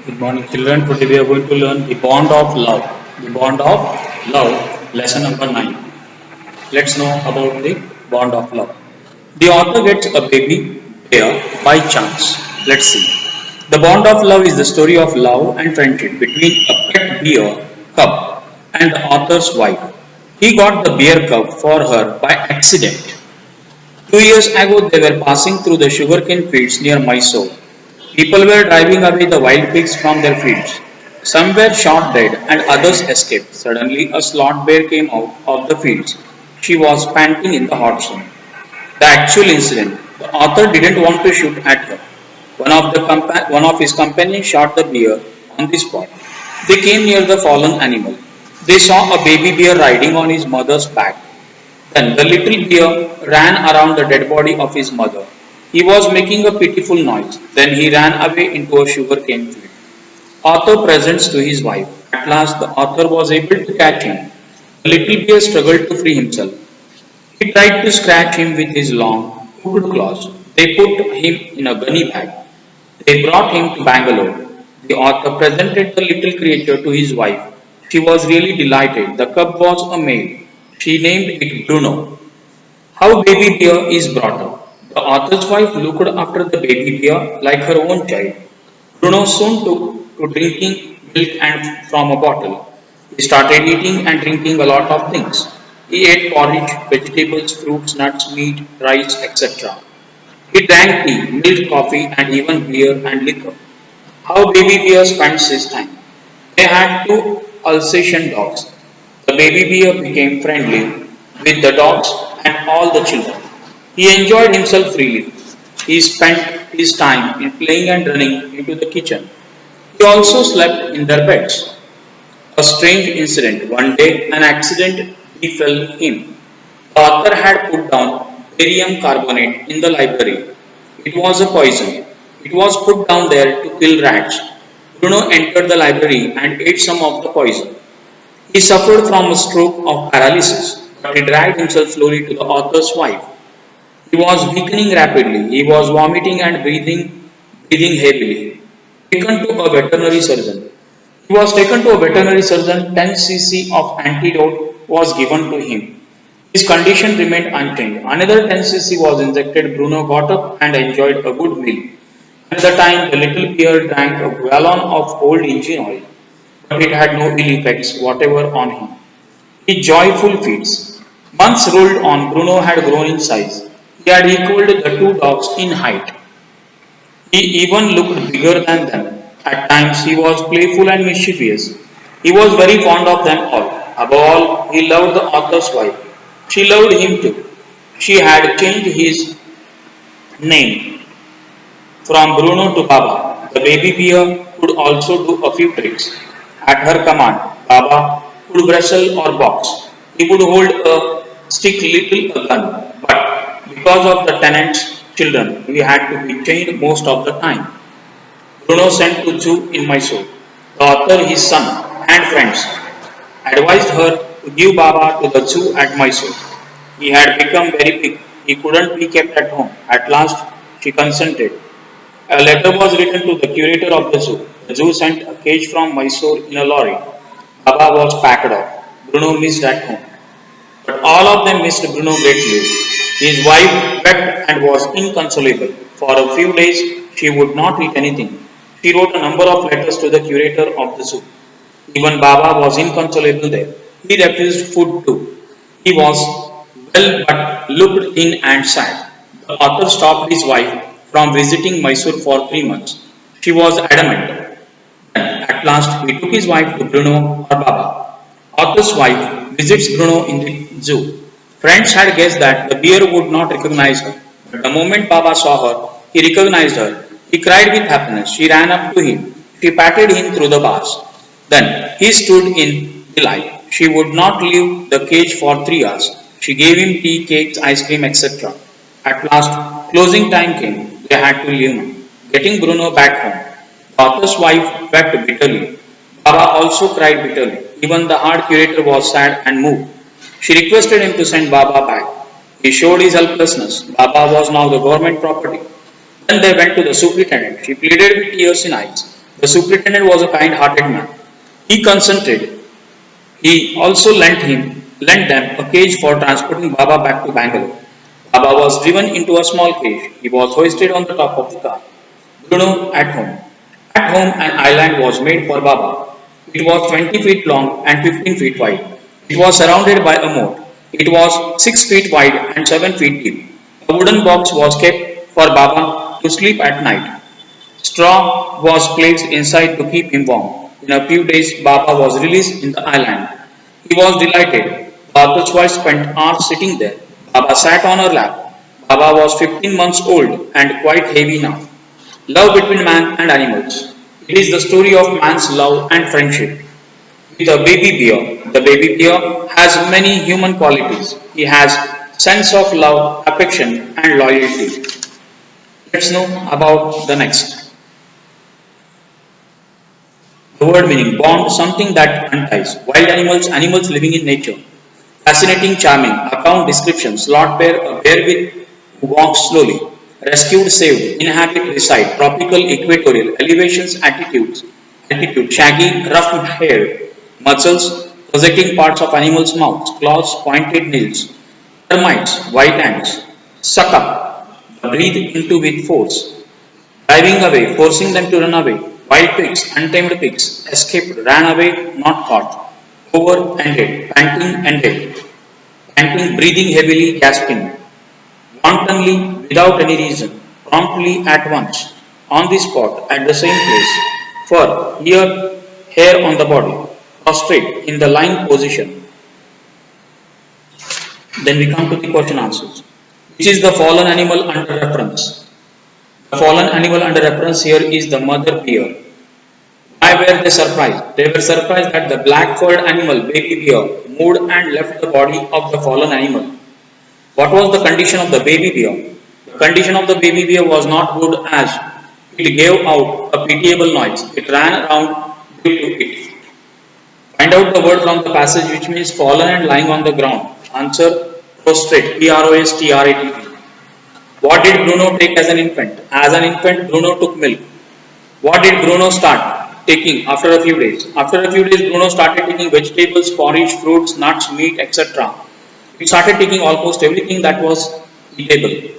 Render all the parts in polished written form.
Good morning, children. Today we are going to learn the bond of love. The bond of love, lesson number 9. Let's know about the bond of love. The author gets a baby bear by chance. Let's see. The bond of love is the story of love and friendship between a pet bear cub and the author's wife. He got the bear cub for her by accident. 2 years ago, they were passing through the sugarcane fields near Mysore. People were driving away the wild pigs from their fields. Some were shot dead and others escaped. Suddenly, a sloth bear came out of the fields. She was panting in the hot sun. The actual incident. The author didn't want to shoot at her. One of his companions shot the bear on the spot. They came near the fallen animal. They saw a baby bear riding on his mother's back. Then the little bear ran around the dead body of his mother. He was making a pitiful noise. Then he ran away into a sugarcane field. Author presents to his wife. At last the author was able to catch him. The little bear struggled to free himself. He tried to scratch him with his long, hooked claws. They put him in a gunny bag. They brought him to Bangalore. The author presented the little creature to his wife. She was really delighted. The cub was a male. She named it Bruno. How baby bear is brought up. The author's wife looked after the baby bear like her own child. Bruno soon took to drinking milk and from a bottle. He started eating and drinking a lot of things. He ate porridge, vegetables, fruits, nuts, meat, rice, etc. He drank tea, milk, coffee, and even beer and liquor. How baby bear spends his time. They had two Alsatian dogs. The baby bear became friendly with the dogs and all the children. He enjoyed himself freely. He spent his time in playing and running into the kitchen. He also slept in their beds. A strange incident. One day, an accident befell him. The author had put down barium carbonate in the library. It was a poison. It was put down there to kill rats. Bruno entered the library and ate some of the poison. He suffered from a stroke of paralysis, but he dragged himself slowly to the author's wife. He was weakening rapidly. He was vomiting and breathing heavily. Taken to a veterinary surgeon. He was taken to a veterinary surgeon. 10 cc of antidote was given to him. His condition remained unchanged. Another 10 cc was injected. Bruno got up and enjoyed a good meal. Another time, the little bear drank a gallon of old engine oil, but it had no ill effects whatever on him. He joyful feats. Months rolled on. Bruno had grown in size. He had equaled the two dogs in height. He even looked bigger than them. At times he was playful and mischievous. He was very fond of them all. Above all, he loved the author's wife. She loved him too. She had changed his name from Bruno to Baba. The baby bear could also do a few tricks. At her command, Baba could wrestle or box. He would hold a stick little a gun, but because of the tenant's children, we had to be chained most of the time. Bruno sent to zoo in Mysore. The author, his son, and friends advised her to give Baba to the zoo at Mysore. He had become very big. He couldn't be kept at home. At last, she consented. A letter was written to the curator of the zoo. The zoo sent a cage from Mysore in a lorry. Baba was packed off. Bruno missed at home. But all of them missed Bruno greatly. His wife wept and was inconsolable. For a few days, she would not eat anything. She wrote a number of letters to the curator of the zoo. Even Baba was inconsolable there. He refused food too. He was well but looked thin and sad. The author stopped his wife from visiting Mysore for 3 months. She was adamant. Then, at last, he took his wife to Bruno or Baba. Author's wife visits Bruno in the zoo. Friends had guessed that the bear would not recognize her. But the moment Baba saw her, he recognized her. He cried with happiness. She ran up to him. She patted him through the bars. Then he stood in delight. She would not leave the cage for 3 hours. She gave him tea, cakes, ice cream, etc. At last, closing time came. They had to leave now. Getting Bruno back home. The author's wife wept bitterly. Baba also cried bitterly. Even the hard curator was sad and moved. She requested him to send Baba back. He showed his helplessness. Baba was now the government property. Then they went to the superintendent. She pleaded with tears in eyes. The superintendent was a kind-hearted man. He consented. He also lent them a cage for transporting Baba back to Bangalore. Baba was driven into a small cage. He was hoisted on the top of the car. Bruno at home. At home, an island was made for Baba. It was 20 feet long and 15 feet wide. It was surrounded by a moat. It was 6 feet wide and 7 feet deep. A wooden box was kept for Baba to sleep at night. Straw was placed inside to keep him warm. In a few days, Baba was released in the island. He was delighted. Baba's wife spent hours sitting there. Baba sat on her lap. Baba was 15 months old and quite heavy now. Love between man and animals. It is the story of man's love and friendship. With a baby bear, the baby bear has many human qualities. He has sense of love, affection and loyalty. Let's know about the next. The word meaning bond, something that unties. Wild animals, animals living in nature. Fascinating, charming. Account description. Slot bear, a bear with who walks slowly. Rescued, saved. Inhabit, reside. Tropical, equatorial. Elevations, attitudes. Altitude. Shaggy, rough hair. Muscles, projecting parts of animals' mouths. Claws, pointed nails. Termites, white ants. Suck up. Breathe into with force. Driving away, forcing them to run away. Wild pigs, untamed pigs, escaped, ran away, not caught. Over, ended. Panting, breathing heavily, gasping. Wantonly, without any reason. Promptly, at once. On the spot, at the same place. Fur, ear, hair on the body. Prostrate, in the lying position. Then we come to the question answers. Which is the fallen animal under reference? The fallen animal under reference here is the mother bear. Why were they surprised? They were surprised that the black furred animal, baby bear, moved and left the body of the fallen animal. What was the condition of the baby bear? The condition of the baby bear was not good as it gave out a pitiable noise. It ran around due to it. Find out the word from the passage which means fallen and lying on the ground. Answer prostrate. Prostrate. What did Bruno take as an infant? As an infant, Bruno took milk. What did Bruno start taking after a few days? After a few days, Bruno started taking vegetables, porridge, fruits, nuts, meat, etc. He started taking almost everything that was eatable.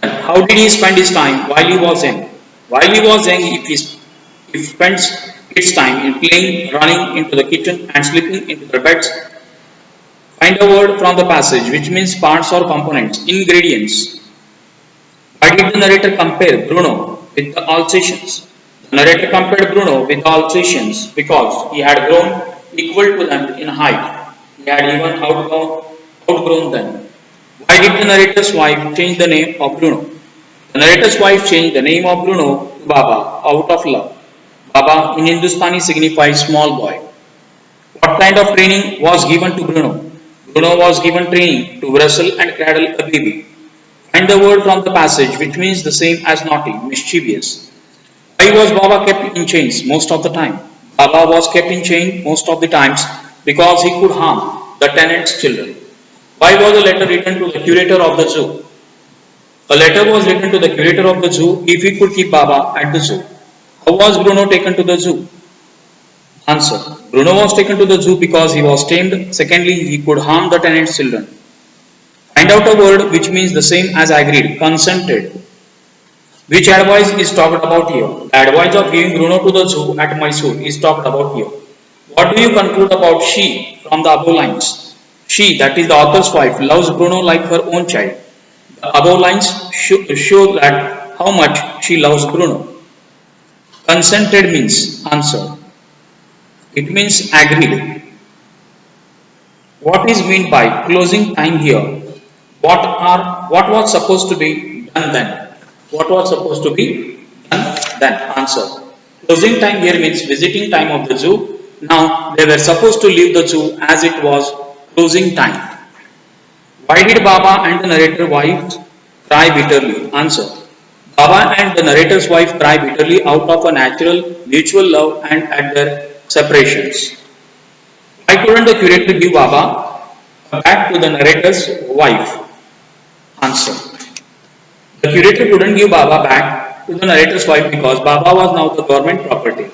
How did he spend his time while he was young? While he was young, he spends its time in playing, running into the kitchen and sleeping into the beds. Find a word from the passage which means parts or components, ingredients. Why did the narrator compare Bruno with the Alsatians? The narrator compared Bruno with the Alsatians because he had grown equal to them in height. He had even outgrown them. Why did the narrator's wife change the name of Bruno? The narrator's wife changed the name of Bruno to Baba out of love. Baba in Hindustani signifies small boy. What kind of training was given to Bruno? Bruno was given training to wrestle and cradle a baby. Find the word from the passage which means the same as naughty, mischievous. Why was Baba kept in chains most of the time? Baba was kept in chains most of the times because he could harm the tenant's children. Why was a letter written to the curator of the zoo? A letter was written to the curator of the zoo if he could keep Baba at the zoo. How was Bruno taken to the zoo? Answer. Bruno was taken to the zoo because he was tamed. Secondly, he could harm the tenant's children. Find out a word which means the same as agreed, consented. Which advice is talked about here? The advice of giving Bruno to the zoo at Mysore is talked about here. What do you conclude about she from the above lines? She, that is the author's wife, loves Bruno like her own child. The above lines show that how much she loves Bruno. Consented means answer. It means agreed. What is meant by closing time here? What was supposed to be done then? What was supposed to be done then? Answer. Closing time here means visiting time of the zoo. Now they were supposed to leave the zoo as it was closing time. Why did Baba and the narrator wife cry bitterly? Answer. Baba and the narrator's wife cry bitterly out of a natural mutual love and at their separations. Why couldn't the curator give Baba back to the narrator's wife? Answer. The curator couldn't give Baba back to the narrator's wife because Baba was now the government property.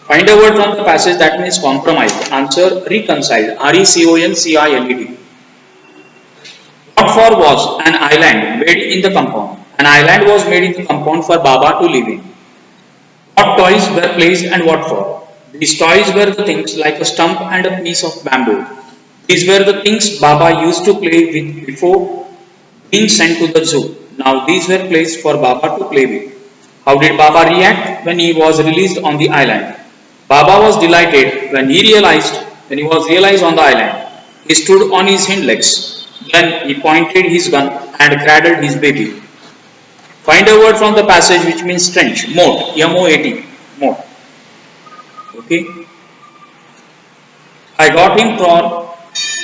Find a word from the passage that means compromised. Answer reconciled. RECONCILED. What for was an island made in the compound. An island was made in the compound for Baba to live in. What toys were placed and what for? These toys were the things like a stump and a piece of bamboo. These were the things Baba used to play with before being sent to the zoo. Now these were placed for Baba to play with. How did Baba react when he was released on the island? Baba was delighted when he was realized on the island. He stood on his hind legs. Then he pointed his gun and cradled his baby. Find a word from the passage which means trench. Moat. M-O-A-T. Moat. Okay. I got him for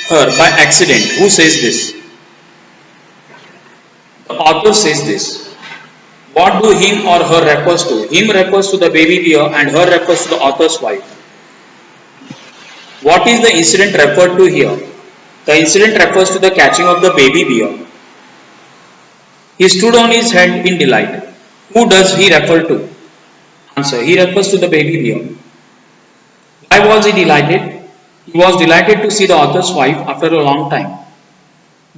her by accident. Who says this? The author says this. What do him or her refers to? Him refers to the baby bear and her refers to the author's wife. What is the incident referred to here? The incident refers to the catching of the baby bear. He stood on his head in delight. Who does he refer to? Answer. He refers to the baby bear. Why was he delighted? He was delighted to see the author's wife after a long time.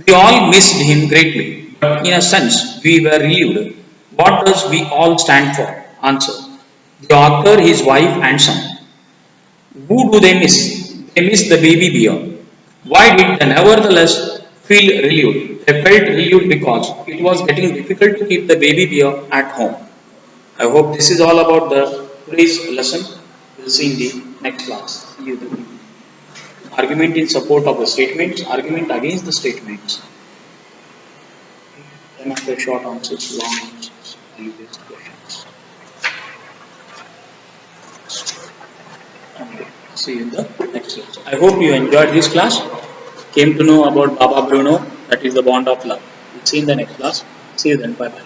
We all missed him greatly, but in a sense we were relieved. What does we all stand for? Answer. The author, his wife and son. Who do they miss? They miss the baby bear. Why did they nevertheless feel relieved? They felt relieved because it was getting difficult to keep the baby bear at home. I hope this is all about the today's lesson. We'll see in the next class. See you then. Argument in support of the statements, argument against the statements. Then after short answers, long answers, value-based questions. Okay. See you in the next class. I hope you enjoyed this class. Came to know about Baba Bruno, that is the bond of love. We'll see you in the next class. See you then. Bye bye.